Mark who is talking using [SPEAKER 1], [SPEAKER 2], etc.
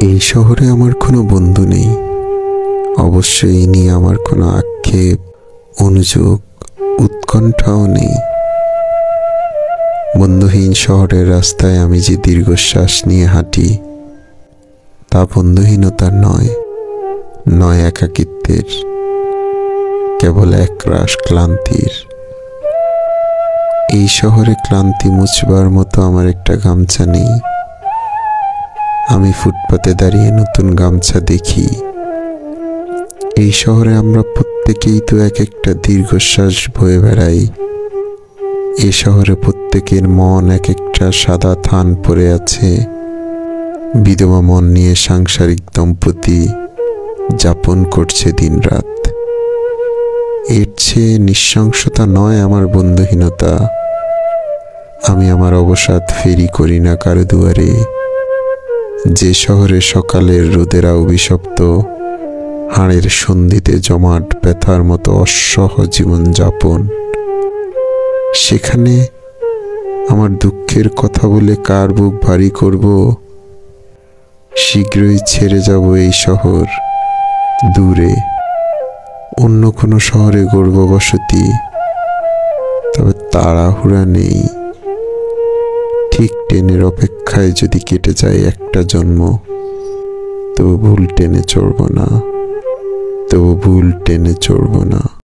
[SPEAKER 1] এই শহরে আমার কোনো বন্ধু নেই। অবশ্যই এই নিয়ে আমার কোনো আক্ষেপ, অনুযোগ, উৎকণ্ঠাও নেই। বন্ধুহীন শহরের রাস্তায় আমি যে দীর্ঘশ্বাস নিয়ে হাঁটি, তা বন্ধুহীনতার নয়, নয় একাকিত্বের, কেবল একরাশ ক্লান্তির। এই শহরে ক্লান্তি মুছবার মতো আমার একটা গামছা নেই। আমি ফুটপাতে দাঁড়িয়ে নতুন গামছা দেখি। এই শহরে আমরা প্রত্যেকেই তো এক একটা দীর্ঘশ্বাস বয়ে বেড়াই। এই শহরে প্রত্যেকের মন এক একটা সাদা থান পড়ে আছে। বিধবা মন নিয়ে সাংসারিক দম্পতি যাপন করছে দিনরাত। এর চেয়ে নিঃশংসতা নয় আমার বন্ধুহীনতা। আমি আমার অবসাদ ফেরি করি না কারো দুয়ারে। যে শহরে সকালের রোদেরা অভিশপ্ত, হাড়ের সন্ধিতে জমাট ব্যথার মতো অসহ জীবন যাপন, সেখানে আমার দুঃখের কথা বলে কার বুক ভারী করব? শীঘ্রই ছেড়ে যাব এই শহর, দূরে অন্য কোনো শহরে গড়ব বসতি। তবে তাড়াহুড়া নেই। ঠিক ট্রেনের অপেক্ষায় যদি কেটে যায় একটা জন্ম, তবু ভুল ট্রেনে চড়ব না, তবু ভুল ট্রেনে চড়ব না।